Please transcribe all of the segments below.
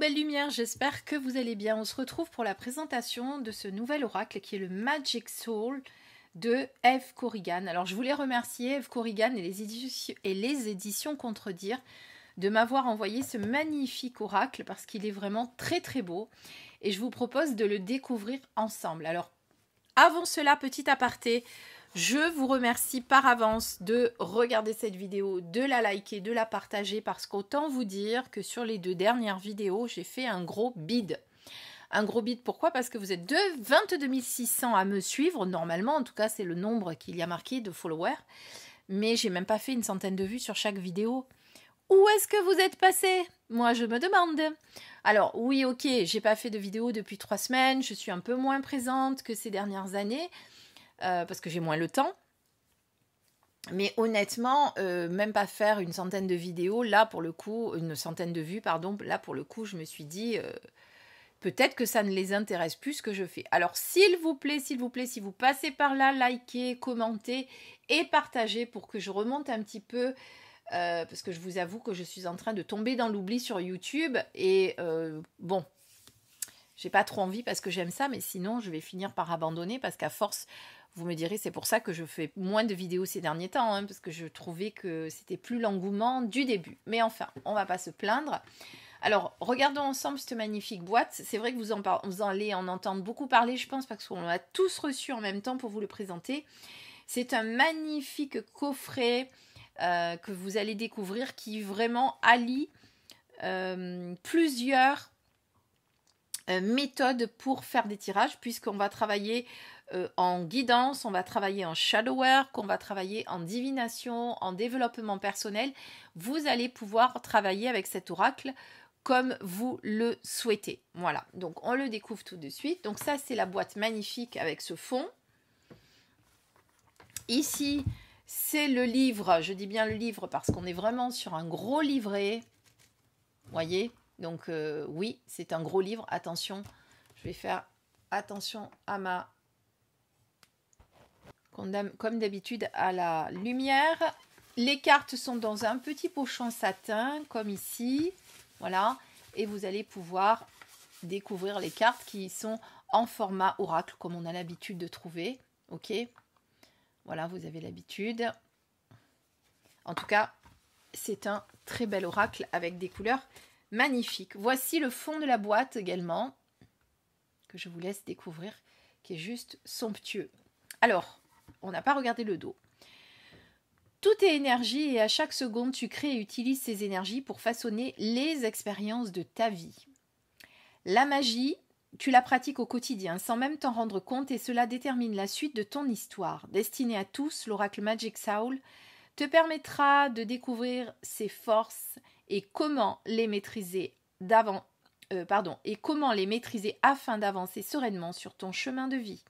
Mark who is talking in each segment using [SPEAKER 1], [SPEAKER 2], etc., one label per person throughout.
[SPEAKER 1] belle lumière, j'espère que vous allez bien. On se retrouve pour la présentation de ce nouvel oracle qui est le Magic Soul de Eve Corrigan. Alors je voulais remercier Eve Corrigan et les éditions Contredire de m'avoir envoyé ce magnifique oracle parce qu'il est vraiment très très beau et je vous propose de le découvrir ensemble. Alors avant cela, petit aparté, je vous remercie par avance de regarder cette vidéo, de la liker, de la partager parce qu'autant vous dire que sur les 2 dernières vidéos, j'ai fait un gros bid. Un gros bid, pourquoi? Parce que vous êtes 22 600 à me suivre, normalement, en tout cas c'est le nombre qu'il y a marqué de followers, mais j'ai même pas fait une centaine de vues sur chaque vidéo. Où est-ce que vous êtes passé? Moi je me demande. Alors oui, ok, j'ai pas fait de vidéo depuis 3 semaines, je suis un peu moins présente que ces dernières années, parce que j'ai moins le temps. Mais honnêtement, même pas faire une centaine de vidéos, là pour le coup, une centaine de vues, pardon, là pour le coup, je me suis dit, peut-être que ça ne les intéresse plus ce que je fais. Alors s'il vous plaît, si vous passez par là, likez, commentez et partagez pour que je remonte un petit peu, parce que je vous avoue que je suis en train de tomber dans l'oubli sur YouTube, et bon, j'ai pas trop envie parce que j'aime ça, mais sinon je vais finir par abandonner parce qu'à force, vous me direz, c'est pour ça que je fais moins de vidéos ces derniers temps, hein, parce que je trouvais que c'était plus l'engouement du début. Mais enfin, on va pas se plaindre. Alors, regardons ensemble cette magnifique boîte. C'est vrai que vous allez en entendre beaucoup parler, je pense, parce qu'on l'a tous reçu en même temps pour vous le présenter. C'est un magnifique coffret que vous allez découvrir qui vraiment allie plusieurs méthodes pour faire des tirages, puisqu'on va travailler en guidance, on va travailler en shadow work, on va travailler en divination, en développement personnel. Vous allez pouvoir travailler avec cet oracle comme vous le souhaitez. Voilà, donc on le découvre tout de suite. Donc ça, c'est la boîte magnifique avec ce fond. Ici, c'est le livre, je dis bien le livre parce qu'on est vraiment sur un gros livret. Voyez, donc oui, c'est un gros livre. Attention, je vais faire attention à ma... comme d'habitude à la lumière. Les cartes sont dans un petit pochon satin comme ici, voilà, et vous allez pouvoir découvrir les cartes qui sont en format oracle comme on a l'habitude de trouver. Ok, voilà, vous avez l'habitude. En tout cas, c'est un très bel oracle avec des couleurs magnifiques. Voici le fond de la boîte également que je vous laisse découvrir, qui est juste somptueux. Alors, on n'a pas regardé le dos. Tout est énergie et à chaque seconde, tu crées et utilises ces énergies pour façonner les expériences de ta vie. La magie, tu la pratiques au quotidien sans même t'en rendre compte et cela détermine la suite de ton histoire. Destiné à tous, l'oracle Magic Soul te permettra de découvrir ses forces et comment les maîtriser afin d'avancer sereinement sur ton chemin de vie.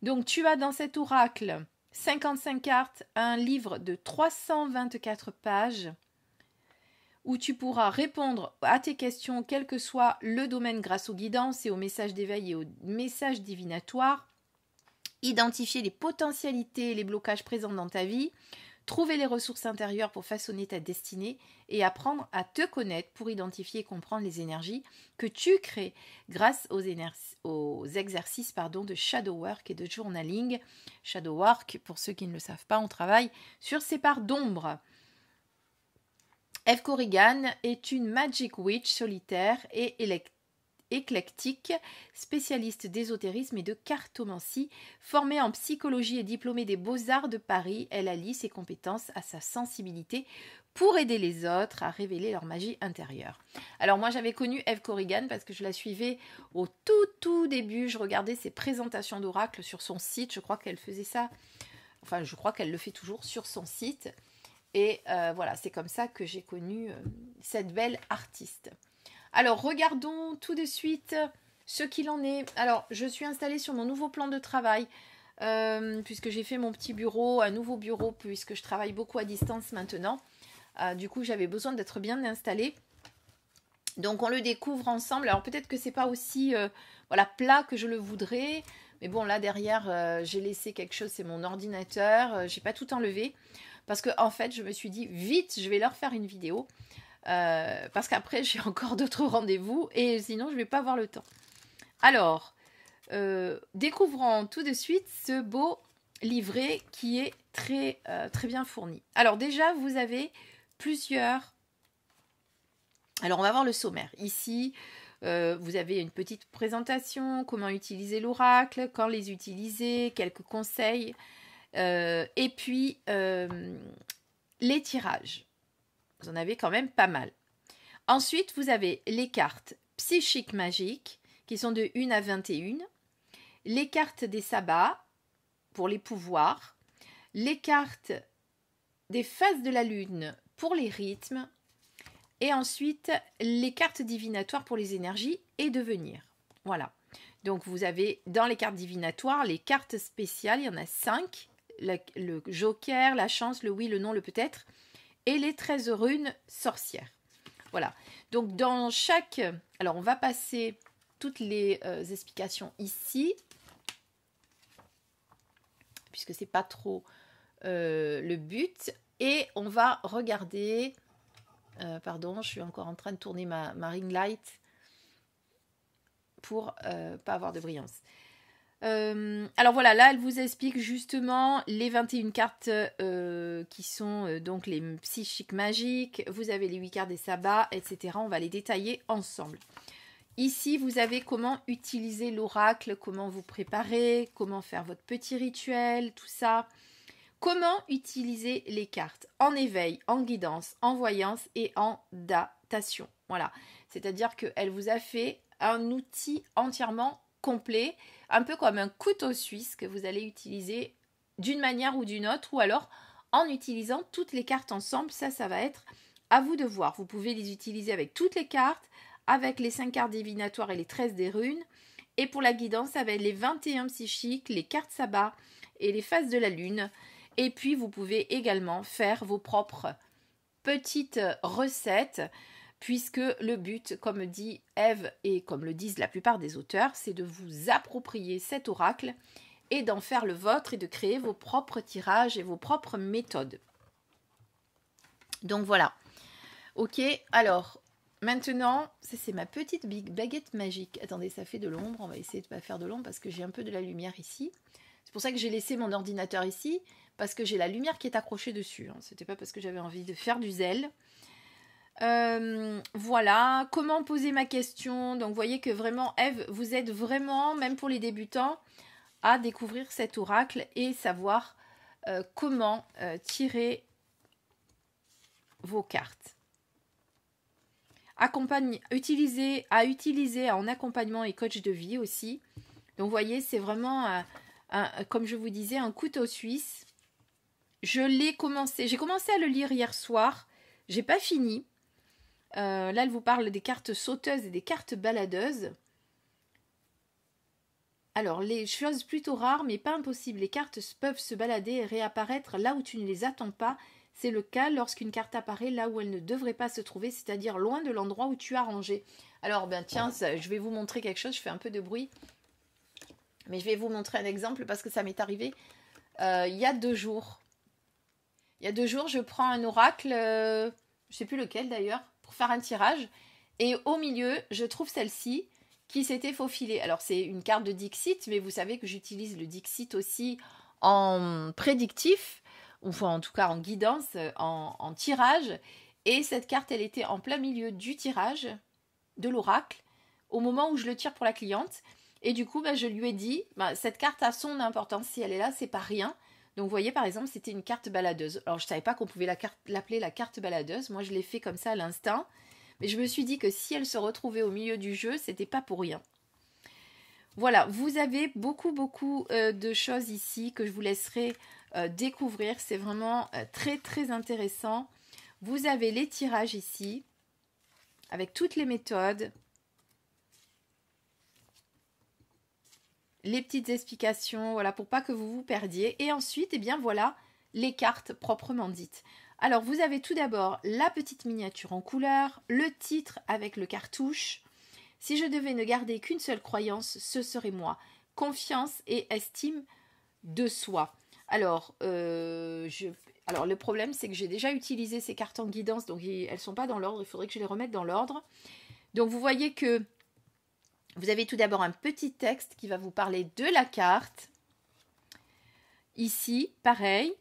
[SPEAKER 1] Donc tu as dans cet oracle 55 cartes, un livre de 324 pages où tu pourras répondre à tes questions quel que soit le domaine grâce aux guidances et aux messages d'éveil et aux messages divinatoires, identifier les potentialités et les blocages présents dans ta vie, trouver les ressources intérieures pour façonner ta destinée et apprendre à te connaître pour identifier et comprendre les énergies que tu crées grâce aux exercices de shadow work et de journaling. Shadow work, pour ceux qui ne le savent pas, on travaille sur ces parts d'ombre. Eve Corrigan est une Magic Witch solitaire et éclectique, spécialiste d'ésotérisme et de cartomancie. Formée en psychologie et diplômée des Beaux-Arts de Paris, elle allie ses compétences à sa sensibilité pour aider les autres à révéler leur magie intérieure. Alors moi j'avais connu Eve Corrigan parce que je la suivais au tout début, je regardais ses présentations d'oracle sur son site, je crois qu'elle faisait ça, enfin je crois qu'elle le fait toujours sur son site, et voilà, c'est comme ça que j'ai connu cette belle artiste. Alors, regardons tout de suite ce qu'il en est. Alors, je suis installée sur mon nouveau plan de travail, puisque j'ai fait mon petit bureau, un nouveau bureau, puisque je travaille beaucoup à distance maintenant. Du coup, j'avais besoin d'être bien installée. Donc, on le découvre ensemble. Alors, peut-être que c'est pas aussi plat que je le voudrais. Mais bon, là, derrière, j'ai laissé quelque chose, c'est mon ordinateur. J'ai pas tout enlevé. Parce que, en fait, je me suis dit, vite, je vais leur faire une vidéo. parce qu'après j'ai encore d'autres rendez-vous et sinon je ne vais pas avoir le temps. Alors, découvrons tout de suite ce beau livret qui est très bien fourni. Alors déjà, vous avez plusieurs... Alors, on va voir le sommaire. Ici, vous avez une petite présentation, comment utiliser l'oracle, quand les utiliser, quelques conseils, et puis les tirages. Vous en avez quand même pas mal. Ensuite, vous avez les cartes psychiques magiques, qui sont de 1 à 21, les cartes des sabbats, pour les pouvoirs, les cartes des phases de la lune, pour les rythmes, et ensuite les cartes divinatoires pour les énergies et devenir. Voilà. Donc vous avez dans les cartes divinatoires les cartes spéciales, il y en a 5, le joker, la chance, le oui, le non, le peut-être, et les 13 runes sorcières. Voilà. Donc dans chaque... Alors on va passer toutes les explications ici, puisque c'est pas trop le but. Et on va regarder... pardon, je suis encore en train de tourner ma ring light pour pas avoir de brillance. Alors voilà, là elle vous explique justement les 21 cartes qui sont donc les psychiques magiques. Vous avez les 8 cartes des sabbats, etc. On va les détailler ensemble. Ici, vous avez comment utiliser l'oracle, comment vous préparer, comment faire votre petit rituel, tout ça. Comment utiliser les cartes en éveil, en guidance, en voyance et en datation. Voilà, c'est-à-dire qu'elle vous a fait un outil entièrement complet, un peu comme un couteau suisse que vous allez utiliser d'une manière ou d'une autre, ou alors en utilisant toutes les cartes ensemble. Ça va être à vous de voir. Vous pouvez les utiliser avec toutes les cartes, avec les 5 cartes divinatoires et les 13 des runes, et pour la guidance avec les 21 psychiques, les cartes sabbat et les phases de la lune. Et puis, vous pouvez également faire vos propres petites recettes, puisque le but, comme dit Eve et comme le disent la plupart des auteurs, c'est de vous approprier cet oracle et d'en faire le vôtre et de créer vos propres tirages et vos propres méthodes. Donc voilà. Ok, alors, maintenant, ça c'est ma petite baguette magique. Attendez, ça fait de l'ombre, on va essayer de ne pas faire de l'ombre parce que j'ai un peu de la lumière ici. C'est pour ça que j'ai laissé mon ordinateur ici, parce que j'ai la lumière qui est accrochée dessus. Hein. C'était pas parce que j'avais envie de faire du zèle. Voilà, comment poser ma question. Donc vous voyez que vraiment, Eve, vous êtes vraiment, même pour les débutants, à découvrir cet oracle et savoir comment tirer vos cartes. Utiliser en accompagnement et coach de vie aussi. Donc vous voyez, c'est vraiment, comme je vous disais, un couteau suisse. J'ai commencé à le lire hier soir, j'ai pas fini. Là, elle vous parle des cartes sauteuses et des cartes baladeuses. Alors, les choses plutôt rares, mais pas impossibles. Les cartes peuvent se balader et réapparaître là où tu ne les attends pas. C'est le cas lorsqu'une carte apparaît là où elle ne devrait pas se trouver, c'est-à-dire loin de l'endroit où tu as rangé. Alors, tiens, je vais vous montrer quelque chose. Je fais un peu de bruit. Mais je vais vous montrer un exemple parce que ça m'est arrivé il y a 2 jours. Il y a 2 jours, je prends un oracle, je ne sais plus lequel d'ailleurs, pour faire un tirage. Et au milieu, je trouve celle-ci qui s'était faufilée. Alors, c'est une carte de Dixit, mais vous savez que j'utilise le Dixit aussi en prédictif, enfin en tout cas en guidance, en tirage. Et cette carte, elle était en plein milieu du tirage de l'oracle, au moment où je le tire pour la cliente. Et du coup, je lui ai dit, cette carte a son importance. Si elle est là, c'est pas rien. Donc, vous voyez, par exemple, c'était une carte baladeuse. Alors, je ne savais pas qu'on pouvait l'appeler la carte baladeuse. Moi, je l'ai fait comme ça à l'instinct. Mais je me suis dit que si elle se retrouvait au milieu du jeu, c'était pas pour rien. Voilà, vous avez beaucoup de choses ici que je vous laisserai découvrir. C'est vraiment très, très intéressant. Vous avez les tirages ici, avec toutes les méthodes. Les petites explications, voilà, pour pas que vous vous perdiez. Et ensuite, eh bien voilà, les cartes proprement dites. Alors, vous avez tout d'abord la petite miniature en couleur, le titre avec le cartouche. Si je devais ne garder qu'une seule croyance, ce serait moi. Confiance et estime de soi. Alors, Alors, le problème, c'est que j'ai déjà utilisé ces cartes en guidance, donc elles ne sont pas dans l'ordre. Il faudrait que je les remette dans l'ordre. Donc, vous voyez que vous avez tout d'abord un petit texte qui va vous parler de la carte. Ici, pareil.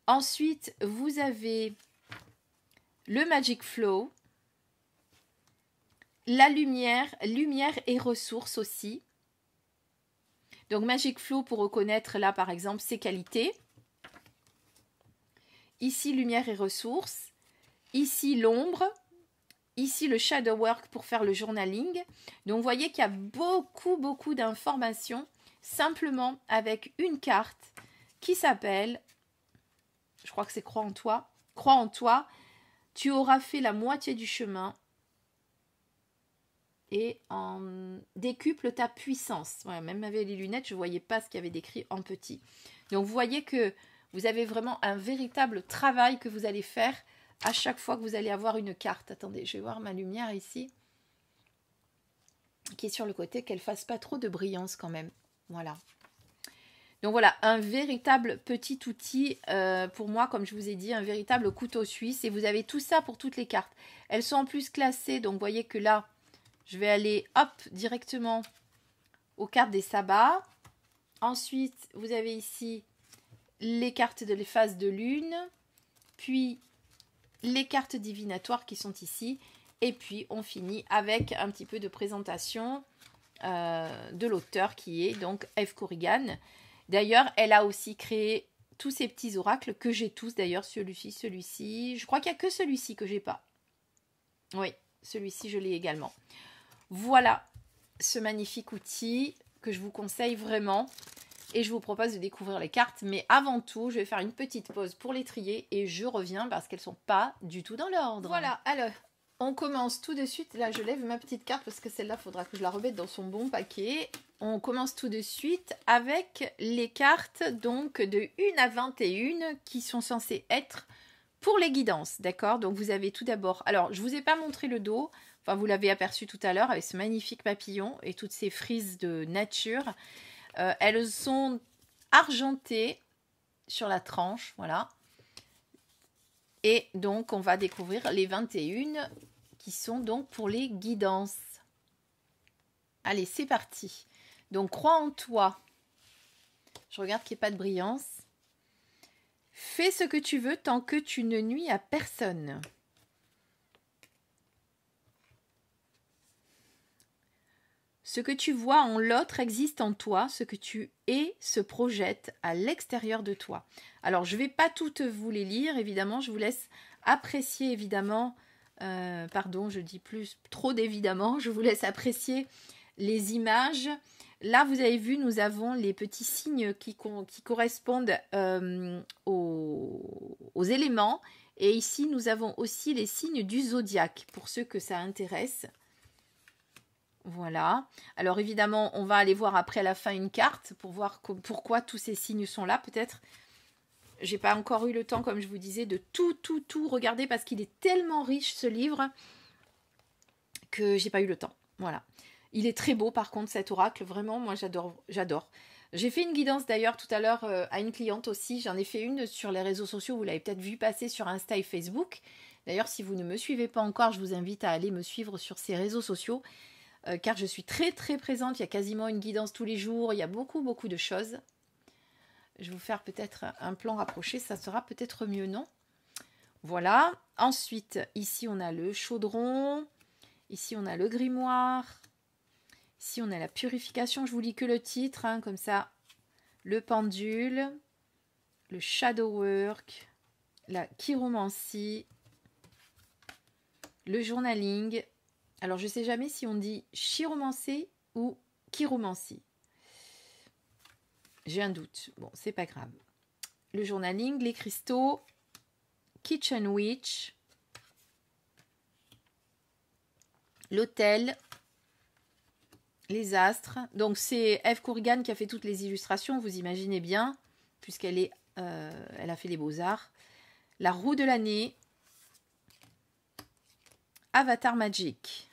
[SPEAKER 1] Ensuite, vous avez le Magic Flow. La lumière et ressources aussi. Donc, Magic Flow pour reconnaître là, par exemple, ses qualités. Ici, lumière et ressources. Ici, l'ombre. Ici, le shadow work pour faire le journaling. Donc, vous voyez qu'il y a beaucoup d'informations simplement avec une carte qui s'appelle, je crois que c'est Crois en toi. Crois en toi, tu auras fait la moitié du chemin et décuple ta puissance. Voilà, même avec les lunettes, je ne voyais pas ce qu'il y avait décrit en petit. Donc, vous voyez que vous avez vraiment un véritable travail que vous allez faire à chaque fois que vous allez avoir une carte. Attendez, je vais voir ma lumière ici, qui est sur le côté, qu'elle ne fasse pas trop de brillance quand même. Voilà. Donc voilà, un véritable petit outil pour moi, comme je vous ai dit, un véritable couteau suisse. Et vous avez tout ça pour toutes les cartes. Elles sont en plus classées, donc vous voyez que là, je vais aller, hop, directement aux cartes des sabbats. Ensuite, vous avez ici les cartes de les phases de lune, puis les cartes divinatoires qui sont ici, et puis on finit avec un petit peu de présentation de l'auteur qui est donc Eve Corrigan. D'ailleurs, elle a aussi créé tous ces petits oracles que j'ai tous, d'ailleurs celui-ci, je crois qu'il n'y a que celui-ci que j'ai pas. Oui, celui-ci je l'ai également. Voilà ce magnifique outil que je vous conseille vraiment. Et je vous propose de découvrir les cartes. Mais avant tout, je vais faire une petite pause pour les trier. Et je reviens parce qu'elles ne sont pas du tout dans l'ordre. Voilà, alors, on commence tout de suite. Là, je lève ma petite carte parce que celle-là, il faudra que je la remette dans son bon paquet. On commence tout de suite avec les cartes donc de 1 à 21 qui sont censées être pour les guidances. D'accord? Donc, vous avez tout d'abord... Alors, je ne vous ai pas montré le dos. Enfin, vous l'avez aperçu tout à l'heure avec ce magnifique papillon et toutes ces frises de nature. Elles sont argentées sur la tranche, voilà. Et donc, on va découvrir les 21 qui sont donc pour les guidances. Allez, c'est parti. Donc, crois en toi. Je regarde qu'il n'y ait pas de brillance. Fais ce que tu veux tant que tu ne nuis à personne. Ce que tu vois en l'autre existe en toi, ce que tu es se projette à l'extérieur de toi. Alors, je ne vais pas toutes vous les lire, évidemment, je vous laisse apprécier, évidemment, pardon, je dis plus trop d'évidemment, je vous laisse apprécier les images. Là, vous avez vu, nous avons les petits signes qui correspondent aux éléments. Et ici, nous avons aussi les signes du zodiaque, pour ceux que ça intéresse. Voilà. Alors évidemment, on va aller voir après à la fin une carte pour voir pourquoi tous ces signes sont là. Peut-être, j'ai pas encore eu le temps, comme je vous disais, de tout regarder parce qu'il est tellement riche ce livre que j'ai pas eu le temps. Voilà. Il est très beau par contre cet oracle. Vraiment, moi j'adore. J'ai fait une guidance d'ailleurs tout à l'heure à une cliente aussi. J'en ai fait une sur les réseaux sociaux. Vous l'avez peut-être vu passer sur Insta et Facebook. D'ailleurs, si vous ne me suivez pas encore, je vous invite à aller me suivre sur ces réseaux sociaux. Car je suis très présente, il y a quasiment une guidance tous les jours, il y a beaucoup de choses. Je vais vous faire peut-être un plan rapproché, ça sera peut-être mieux, non? Voilà. Ensuite, ici on a le chaudron, ici on a le grimoire, ici on a la purification, je vous lis que le titre, hein, comme ça. Le pendule, le shadow work, la chiromancie, le journaling. Alors, je ne sais jamais si on dit chiromancie ou chiromancie. J'ai un doute. Bon, c'est pas grave. Le journaling, les cristaux, Kitchen Witch, l'autel, les astres. Donc, c'est Eve Corrigan qui a fait toutes les illustrations, vous imaginez bien, puisqu'elle elle a fait les beaux-arts. La roue de l'année, Avatar Magic,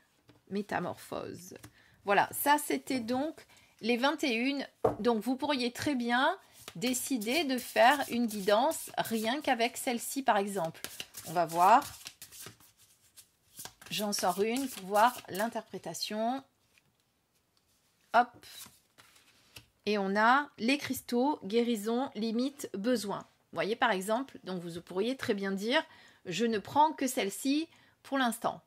[SPEAKER 1] Métamorphose. Voilà, ça c'était donc les 21. Donc vous pourriez très bien décider de faire une guidance rien qu'avec celle-ci par exemple. On va voir. J'en sors une pour voir l'interprétation. Hop. Et on a les cristaux, guérison, limite, besoin. Vous voyez par exemple, donc vous pourriez très bien dire, je ne prends que celle-ci pour l'instant.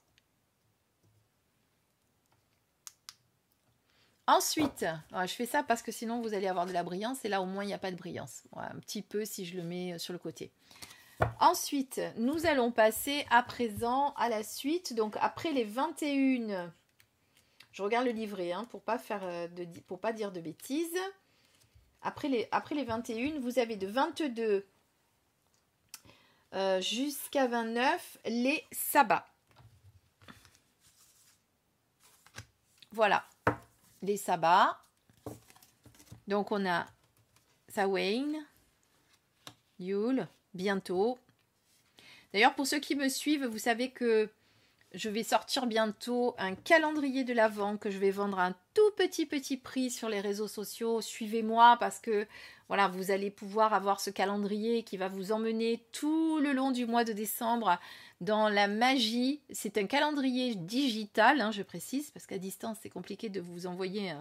[SPEAKER 1] Ensuite, je fais ça parce que sinon vous allez avoir de la brillance et là au moins il n'y a pas de brillance. Voilà, un petit peu si je le mets sur le côté. Ensuite, nous allons passer à présent à la suite. Donc après les 21, je regarde le livret hein, pour pas dire de bêtises. Après les 21, vous avez de 22 jusqu'à 29 les sabbats. Voilà. Les sabbats. Donc on a Samhain, Yule, bientôt. D'ailleurs pour ceux qui me suivent, vous savez que je vais sortir bientôt un calendrier de l'Avent que je vais vendre à un tout petit prix sur les réseaux sociaux. Suivez-moi parce que voilà, vous allez pouvoir avoir ce calendrier qui va vous emmener tout le long du mois de décembre dans la magie. C'est un calendrier digital, hein, je précise, parce qu'à distance, c'est compliqué de vous envoyer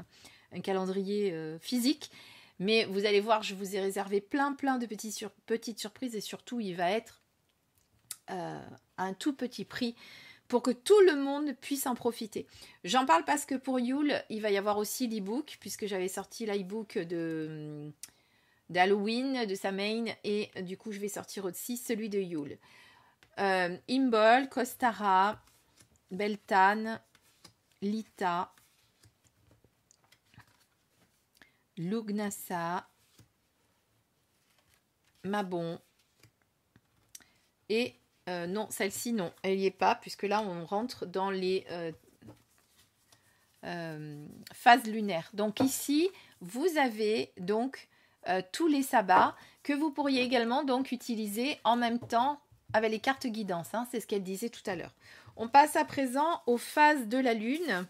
[SPEAKER 1] un calendrier physique. Mais vous allez voir, je vous ai réservé plein de petites surprises et surtout, il va être à un tout petit prix pour que tout le monde puisse en profiter. J'en parle parce que pour Yule, il va y avoir aussi l'e-book, puisque j'avais sorti l'e-book d'Halloween, de Samhain, et du coup, je vais sortir aussi celui de Yule. Imbolc, Kostara, Beltane, Lita, Lugnasa, Mabon, et non, celle-ci, non, elle n'y est pas, puisque là, on rentre dans les phases lunaires. Donc ici, vous avez donc tous les sabbats que vous pourriez également donc utiliser en même temps avec les cartes guidance. Hein, c'est ce qu'elle disait tout à l'heure. On passe à présent aux phases de la lune.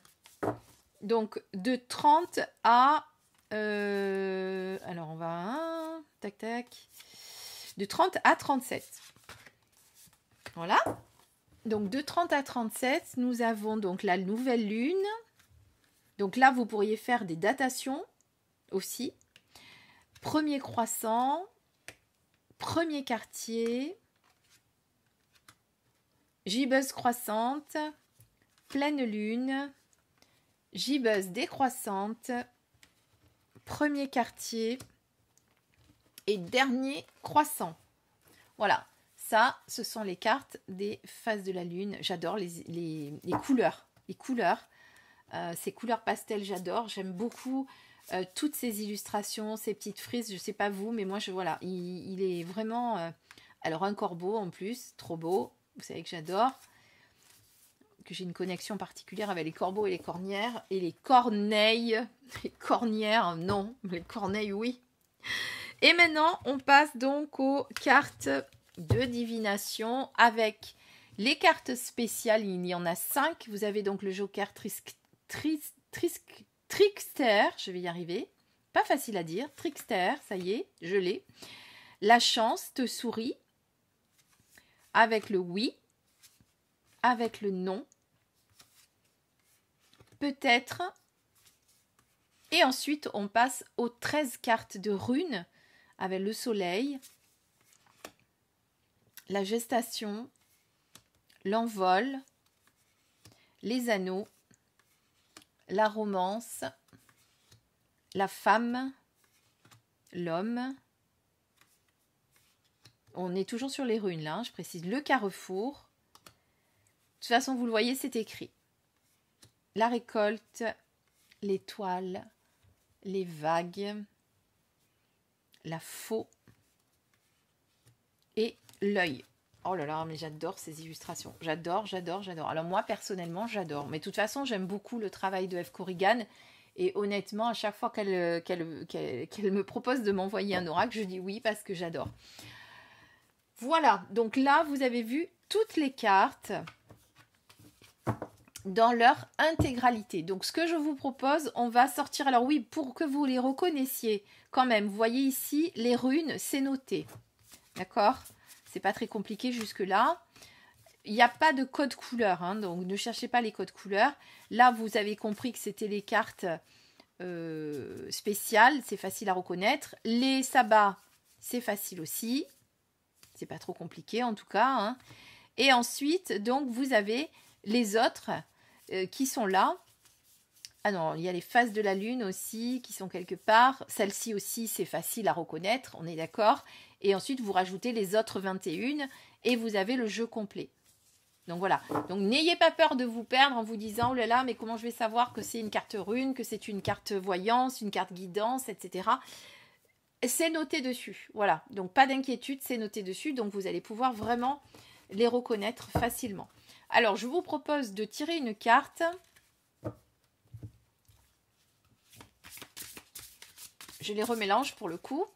[SPEAKER 1] Donc de 30 à... alors on va... tac tac. De 30 à 37. Voilà. Donc de 30 à 37, nous avons donc la nouvelle lune. Donc là, vous pourriez faire des datations aussi. Premier croissant, premier quartier, gibbeuse croissante, pleine lune, gibbeuse décroissante, premier quartier et dernier croissant. Voilà, ça, ce sont les cartes des phases de la lune. J'adore les couleurs. Les couleurs. Ces couleurs pastel, j'adore. J'aime beaucoup toutes ces illustrations, ces petites frises. Je sais pas vous, mais moi, voilà, il est vraiment... alors, un corbeau en plus, trop beau. Vous savez que j'adore. Que j'ai une connexion particulière avec les corbeaux et les cornières. Et les corneilles. Les cornières, non. Les corneilles, oui. Et maintenant, on passe donc aux cartes de divination avec les cartes spéciales. Il y en a 5. Vous avez donc le joker Trickster, je vais y arriver, pas facile à dire, Trickster, ça y est, je l'ai. La chance te sourit, avec le oui, avec le non, peut-être, et ensuite on passe aux 13 cartes de runes, avec le soleil, la gestation, l'envol, les anneaux, la romance, la femme, l'homme. On est toujours sur les runes là, hein, je précise. Le carrefour. De toute façon, vous le voyez, c'est écrit. La récolte, l'étoile, les vagues, la faux et l'œil. Oh là là, mais j'adore ces illustrations. J'adore. Alors moi, personnellement, j'adore. Mais de toute façon, j'aime beaucoup le travail de Eve Corrigan. Et honnêtement, à chaque fois qu'elle me propose de m'envoyer un oracle, je dis oui parce que j'adore. Voilà. Donc là, vous avez vu toutes les cartes dans leur intégralité. Donc ce que je vous propose, on va sortir, alors oui, pour que vous les reconnaissiez quand même, vous voyez ici, les runes, c'est noté. D'accord? C'est pas très compliqué jusque-là. Il n'y a pas de code couleur, hein, donc ne cherchez pas les codes couleurs. Là, vous avez compris que c'était les cartes spéciales, c'est facile à reconnaître. Les sabbats, c'est facile aussi. C'est pas trop compliqué en tout cas. Hein. Et ensuite, donc, vous avez les autres qui sont là. Ah non, il y a les phases de la lune aussi qui sont quelque part. Celle-ci aussi, c'est facile à reconnaître, on est d'accord. Et ensuite, vous rajoutez les autres 21 et vous avez le jeu complet. Donc voilà, donc n'ayez pas peur de vous perdre en vous disant « Oh là là, mais comment je vais savoir que c'est une carte rune, que c'est une carte voyance, une carte guidance, etc. » C'est noté dessus, voilà. Donc pas d'inquiétude, c'est noté dessus, donc vous allez pouvoir vraiment les reconnaître facilement. Alors, je vous propose de tirer une carte. Je les remélange pour le coup.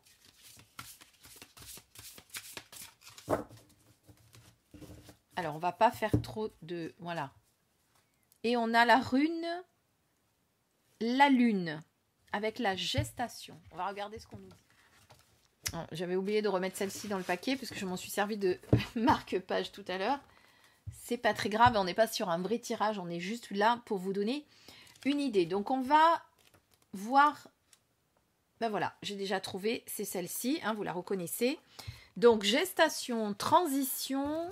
[SPEAKER 1] Alors, on va pas faire trop de... Voilà. Et on a la rune, la lune, avec la gestation. On va regarder ce qu'on nous dit. J'avais oublié de remettre celle-ci dans le paquet, parce que je m'en suis servi de marque-page tout à l'heure. C'est pas très grave, on n'est pas sur un vrai tirage, on est juste là pour vous donner une idée. Donc, on va voir... Ben voilà, j'ai déjà trouvé, c'est celle-ci, hein, vous la reconnaissez. Donc, gestation, transition...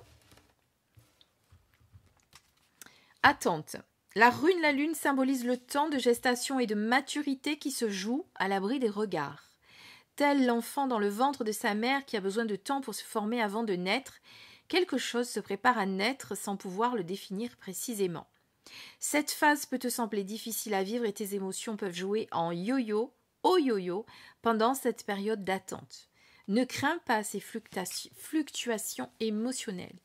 [SPEAKER 1] Attente. La rune la lune symbolise le temps de gestation et de maturité qui se joue à l'abri des regards. Tel l'enfant dans le ventre de sa mère qui a besoin de temps pour se former avant de naître, quelque chose se prépare à naître sans pouvoir le définir précisément. Cette phase peut te sembler difficile à vivre et tes émotions peuvent jouer en yo-yo, au yo-yo, pendant cette période d'attente. Ne crains pas ces fluctuations émotionnelles.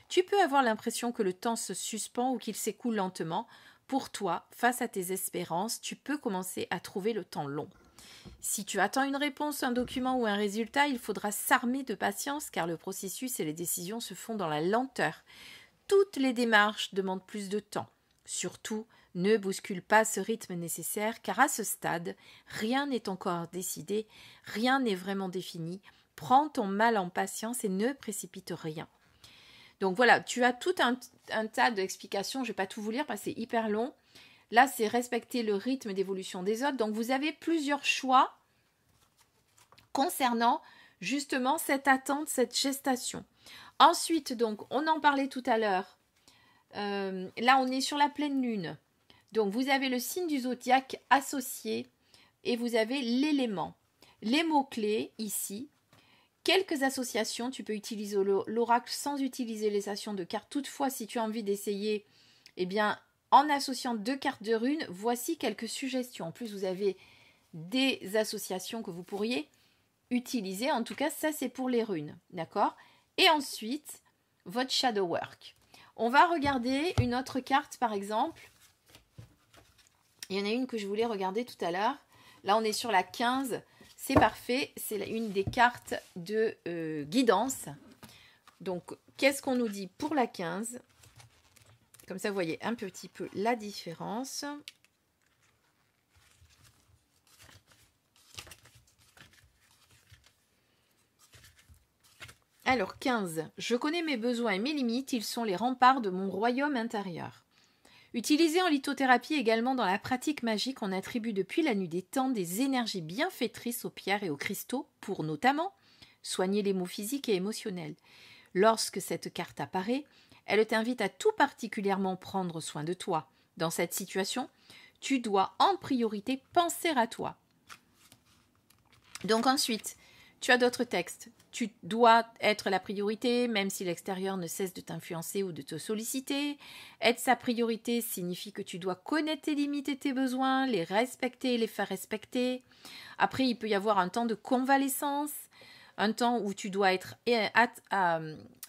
[SPEAKER 1] Tu peux avoir l'impression que le temps se suspend ou qu'il s'écoule lentement. Pour toi, face à tes espérances, tu peux commencer à trouver le temps long. Si tu attends une réponse, un document ou un résultat, il faudra s'armer de patience car le processus et les décisions se font dans la lenteur. Toutes les démarches demandent plus de temps. Surtout, ne bouscule pas ce rythme nécessaire car à ce stade, rien n'est encore décidé, rien n'est vraiment défini. Prends ton mal en patience et ne précipite rien. Donc voilà, tu as tout un tas d'explications, je ne vais pas tout vous lire parce que c'est hyper long. Là, c'est respecter le rythme d'évolution des autres. Donc vous avez plusieurs choix concernant justement cette attente, cette gestation. Ensuite, donc, on en parlait tout à l'heure. Là, on est sur la pleine lune. Donc vous avez le signe du zodiaque associé et vous avez l'élément. Les mots-clés ici. Quelques associations, tu peux utiliser l'oracle sans utiliser les associations de cartes. Toutefois, si tu as envie d'essayer, eh bien, en associant 2 cartes de runes, voici quelques suggestions. En plus, vous avez des associations que vous pourriez utiliser. En tout cas, ça, c'est pour les runes. D'accord? Et ensuite, votre shadow work. On va regarder une autre carte, par exemple. Il y en a une que je voulais regarder tout à l'heure. Là, on est sur la 15. C'est parfait, c'est une des cartes de guidance. Donc, qu'est-ce qu'on nous dit pour la 15? Comme ça, vous voyez un petit peu la différence. Alors, 15. Je connais mes besoins et mes limites, ils sont les remparts de mon royaume intérieur. Utilisé en lithothérapie également dans la pratique magique, on attribue depuis la nuit des temps des énergies bienfaitrices aux pierres et aux cristaux pour notamment soigner les maux physiques et émotionnels. Lorsque cette carte apparaît, elle t'invite à tout particulièrement prendre soin de toi. Dans cette situation, tu dois en priorité penser à toi. Donc ensuite, tu as d'autres textes. Tu dois être la priorité, même si l'extérieur ne cesse de t'influencer ou de te solliciter. Être sa priorité signifie que tu dois connaître tes limites et tes besoins, les respecter et les faire respecter. Après, il peut y avoir un temps de convalescence, un temps où tu dois être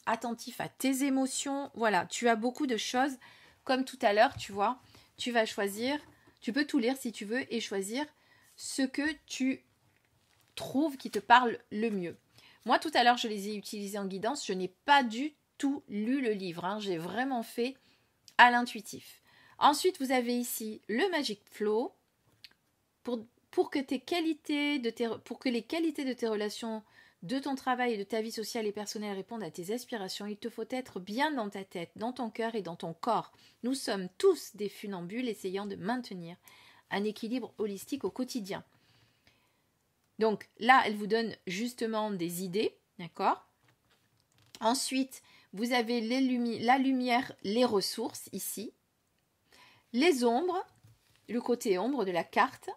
[SPEAKER 1] attentif à tes émotions. Voilà, tu as beaucoup de choses. Comme tout à l'heure, tu vois, tu vas choisir, tu peux tout lire si tu veux et choisir ce que tu trouves qui te parle le mieux. Moi, tout à l'heure, je les ai utilisés en guidance. Je n'ai pas du tout lu le livre. J'ai vraiment fait à l'intuitif. Ensuite, vous avez ici le Magic Flow. Pour que les qualités de tes relations, de ton travail et de ta vie sociale et personnelle répondent à tes aspirations, il te faut être bien dans ta tête, dans ton cœur et dans ton corps. Nous sommes tous des funambules essayant de maintenir un équilibre holistique au quotidien. Donc là, elle vous donne justement des idées, d'accord? Ensuite, vous avez la lumière, les ressources ici, les ombres, le côté ombre de la carte,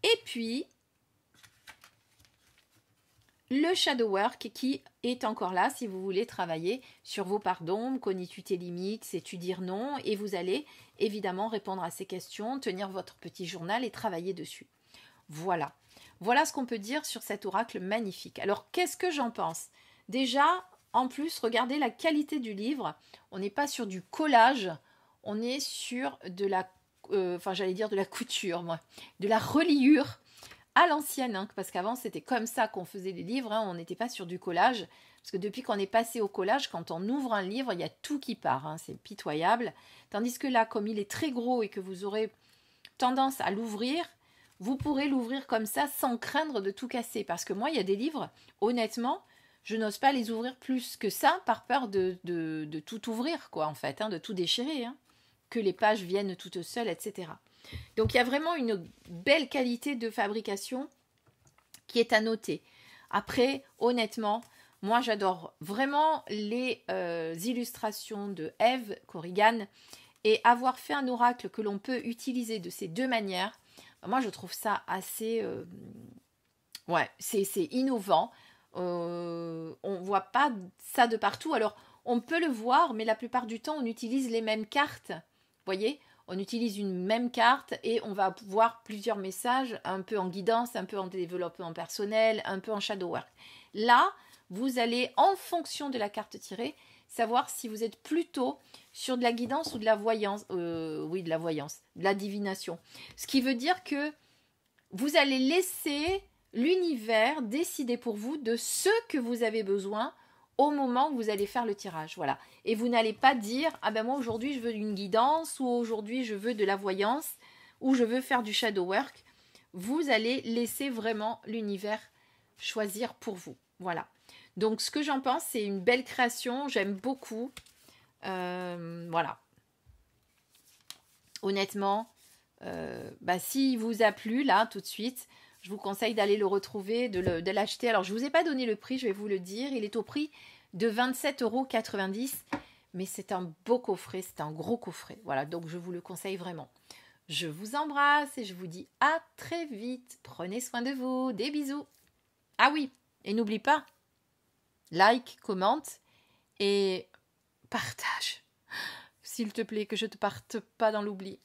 [SPEAKER 1] et puis le shadow work qui est encore là si vous voulez travailler sur vos parts d'ombre, connais-tu tes limites, sais-tu dire non, et vous allez évidemment répondre à ces questions, tenir votre petit journal et travailler dessus. Voilà. Voilà ce qu'on peut dire sur cet oracle magnifique. Alors, qu'est-ce que j'en pense? Déjà, en plus, regardez la qualité du livre. On n'est pas sur du collage, on est sur de la, j'allais dire de la couture, moi, de la reliure à l'ancienne, hein, parce qu'avant, c'était comme ça qu'on faisait les livres, hein, on n'était pas sur du collage, parce que depuis qu'on est passé au collage, quand on ouvre un livre, il y a tout qui part, hein, c'est pitoyable. Tandis que là, comme il est très gros et que vous aurez tendance à l'ouvrir, vous pourrez l'ouvrir comme ça sans craindre de tout casser. Parce que moi, il y a des livres, honnêtement, je n'ose pas les ouvrir plus que ça par peur de tout ouvrir, quoi, en fait, hein, de tout déchirer, hein, que les pages viennent toutes seules, etc. Donc, il y a vraiment une belle qualité de fabrication qui est à noter. Après, honnêtement, moi, j'adore vraiment les illustrations de Eve Corrigan et avoir fait un oracle que l'on peut utiliser de ces deux manières. Moi, je trouve ça assez... ouais, c'est innovant. On ne voit pas ça de partout. Alors, on peut le voir, mais la plupart du temps, on utilise les mêmes cartes. Vous voyez, on utilise une même carte et on va voir plusieurs messages, un peu en guidance, un peu en développement personnel, un peu en shadow work. Là, vous allez, en fonction de la carte tirée, savoir si vous êtes plutôt sur de la guidance ou de la voyance, oui, de la voyance, de la divination. Ce qui veut dire que vous allez laisser l'univers décider pour vous de ce que vous avez besoin au moment où vous allez faire le tirage. Voilà. Et vous n'allez pas dire « Ah ben moi aujourd'hui je veux une guidance » ou « Aujourd'hui je veux de la voyance » ou « Je veux faire du shadow work ». Vous allez laisser vraiment l'univers choisir pour vous. Voilà. Donc ce que j'en pense, c'est une belle création. J'aime beaucoup. Voilà. Honnêtement, s'il vous a plu là tout de suite, je vous conseille d'aller le retrouver, de l'acheter. Alors je ne vous ai pas donné le prix, je vais vous le dire. Il est au prix de 27,90 €. Mais c'est un beau coffret, c'est un gros coffret. Voilà, donc je vous le conseille vraiment. Je vous embrasse et je vous dis à très vite. Prenez soin de vous. Des bisous. Ah oui, et n'oublie pas, like, commente et partage. S'il te plaît, que je ne te parte pas dans l'oubli.